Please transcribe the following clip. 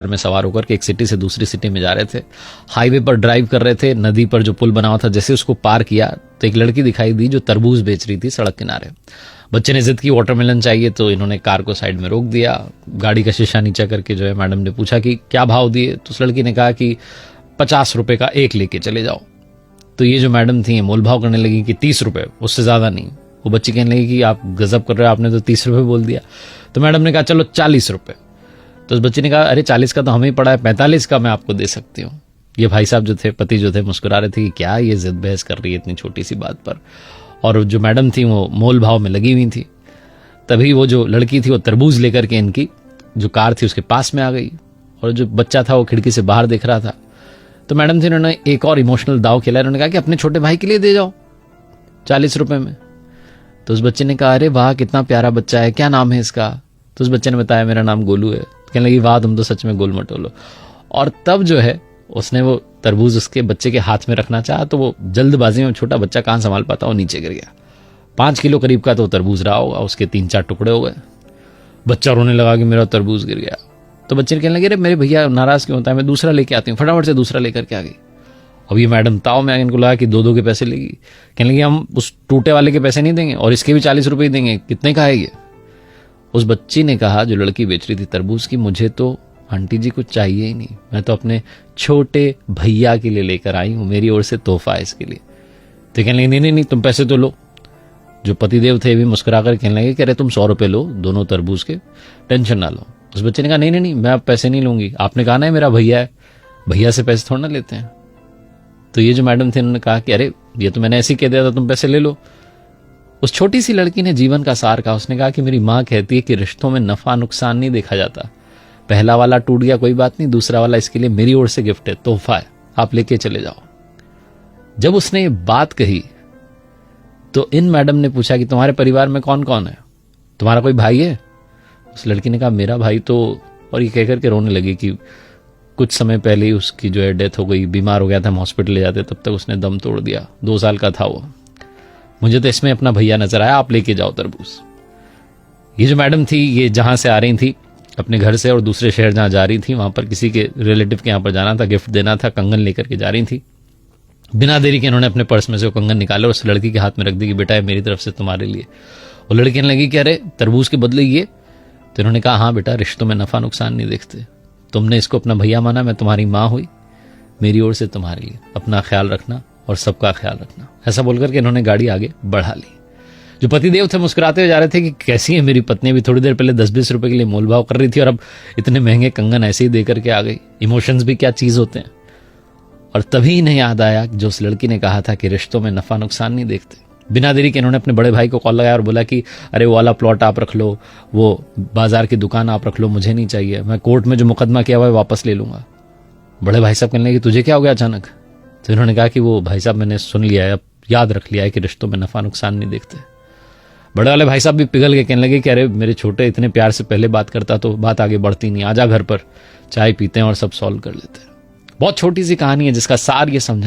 में सवार होकर के एक सिटी से दूसरी सिटी में जा रहे थे। हाईवे पर ड्राइव कर रहे थे, नदी पर जो पुल बना हुआ था, जैसे उसको पार किया तो एक लड़की दिखाई दी जो तरबूज बेच रही थी सड़क किनारे। बच्चे ने जिद की वाटरमेलन चाहिए, तो इन्होंने कार को साइड में रोक दिया। गाड़ी का शीशा नीचा करके जो है मैडम ने पूछा कि क्या भाव दिए, तो उस लड़की ने कहा कि 50 रुपए का एक लेके चले जाओ। तो ये जो मैडम थी मोल भाव करने लगी कि 30 रुपए, उससे ज्यादा नहीं। वो बच्ची कहने लगी कि आप गजब कर रहे हो, आपने तो 30 रुपए बोल दिया। तो मैडम ने कहा चलो 40 रुपए। तो उस बच्चे ने कहा अरे 40 का तो हमें ही पड़ा है, 45 का मैं आपको दे सकती हूँ। ये भाई साहब जो थे, पति जो थे, मुस्कुरा रहे थे कि क्या ये जिद बहस कर रही है इतनी छोटी सी बात पर। और जो मैडम थी वो मोल भाव में लगी हुई थी। तभी वो जो लड़की थी वो तरबूज लेकर के इनकी जो कार थी उसके पास में आ गई, और जो बच्चा था वो खिड़की से बाहर देख रहा था। तो मैडम थी, उन्होंने एक और इमोशनल दाव खेला। उन्होंने कहा कि अपने छोटे भाई के लिए दे जाओ 40 रुपए में। तो उस बच्चे ने कहा अरे वाह कितना प्यारा बच्चा है, क्या नाम है इसका। तो उस बच्चे ने बताया मेरा नाम गोलू है। कहने लगी वाह तुम तो सच में गोल मटोलो। और तब जो है उसने वो तरबूज उसके बच्चे के हाथ में रखना चाहा, तो वो जल्दबाजी में, छोटा बच्चा कहां संभाल पाता, वो नीचे गिर गया। 5 किलो करीब का तो तरबूज रहा होगा, उसके 3-4 टुकड़े हो गए। बच्चा रोने लगा कि मेरा तरबूज गिर गया। तो बच्चे ने कहने लगे अरे मेरे भैया नाराज क्यों होता है, मैं दूसरा लेके आती हूँ। फटाफट से दूसरा लेकर के आ गई। अब ये मैडम ताव में इनको लगा कि 2-2 के पैसे लेगी। कहने लगी हम उस टूटे वाले के पैसे नहीं देंगे और इसके भी 40 रुपए देंगे, कितने का है ये। उस बच्ची ने कहा, जो लड़की बेच रही थी तरबूज की, मुझे तो आंटी जी कुछ चाहिए ही नहीं, मैं तो अपने छोटे भैया के लिए लेकर आई हूं, मेरी ओर से तोहफा है इसके लिए। तो कहने लगे नहीं तुम पैसे तो लो। जो पतिदेव थे भी मुस्कुरा कर कहने लगे कह रहे तुम 100 रुपए लो दोनों तरबूज के, टेंशन ना लो। उस बच्चे ने कहा नहीं मैं अब पैसे नहीं लूंगी, आपने कहा ना मेरा भैया है, भैया से पैसे थोड़ा ना लेते हैं। तो ये जो मैडम थे उन्होंने कहा कि अरे ये तो मैंने ऐसे ही कह दिया था, तुम पैसे ले लो। उस छोटी सी लड़की ने जीवन का सार कहा। उसने कहा कि मेरी माँ कहती है कि रिश्तों में नफा नुकसान नहीं देखा जाता, पहला वाला टूट गया कोई बात नहीं, दूसरा वाला इसके लिए मेरी ओर से गिफ्ट है, तोहफा है, आप लेके चले जाओ। जब उसने ये बात कही तो इन मैडम ने पूछा कि तुम्हारे परिवार में कौन कौन है, तुम्हारा कोई भाई है। उस लड़की ने कहा मेरा भाई तो, और ये कहकर के रोने लगी कि कुछ समय पहले ही उसकी जो है डेथ हो गई, बीमार हो गया था, हम हॉस्पिटल ले जाते तब तक उसने दम तोड़ दिया, 2 साल का था वो। मुझे तो इसमें अपना भैया नजर आया, आप लेके जाओ तरबूज। ये जो मैडम थी ये जहां से आ रही थी अपने घर से और दूसरे शहर जहां जा रही थी, वहां पर किसी के रिलेटिव के यहां पर जाना था, गिफ्ट देना था, कंगन लेकर के जा रही थी। बिना देरी के इन्होंने अपने पर्स में से वो कंगन निकाले और उस लड़की के हाथ में रख दी कि बेटा ये मेरी तरफ से तुम्हारे लिए। वो लड़की कहने लगी कि अरे तरबूज के बदले ये। तो इन्होंने कहा हाँ बेटा, रिश्तों में नफा नुकसान नहीं देखते, तुमने इसको अपना भैया माना, मैं तुम्हारी माँ हुई, मेरी ओर से तुम्हारे लिए, अपना ख्याल रखना और सबका ख्याल रखना। ऐसा बोलकर के इन्होंने गाड़ी आगे बढ़ा ली। जो पतिदेव थे मुस्कुराते हुए जा रहे थे कि कैसी है मेरी पत्नी, भी थोड़ी देर पहले 10-20 रुपए के लिए मोलभाव कर रही थी और अब इतने महंगे कंगन ऐसे ही देकर के आ गई। इमोशंस भी क्या चीज होते हैं। और तभी इन्हें याद आया जो उस लड़की ने कहा था कि रिश्तों में नफा नुकसान नहीं देखते। बिना देरी के इन्होंने अपने बड़े भाई को कॉल लगाया और बोला कि अरे वो वाला प्लॉट आप रख लो, वो बाजार की दुकान आप रख लो, मुझे नहीं चाहिए, मैं कोर्ट में जो मुकदमा किया हुआ है वापस ले लूंगा। बड़े भाई साहब कहने लगे तुझे क्या हो गया अचानक। तो इन्होंने कहा कि वो भाई साहब मैंने सुन लिया है, अब याद रख लिया है कि रिश्तों में नफा नुकसान नहीं देखते। बड़े वाले भाई साहब भी पिघल के कहने लगे कि अरे मेरे छोटे इतने प्यार से पहले बात करता तो बात आगे बढ़ती नहीं, आजा घर पर चाय पीते हैं और सब सॉल्व कर लेते हैं। बहुत छोटी सी कहानी है जिसका सार ये समझा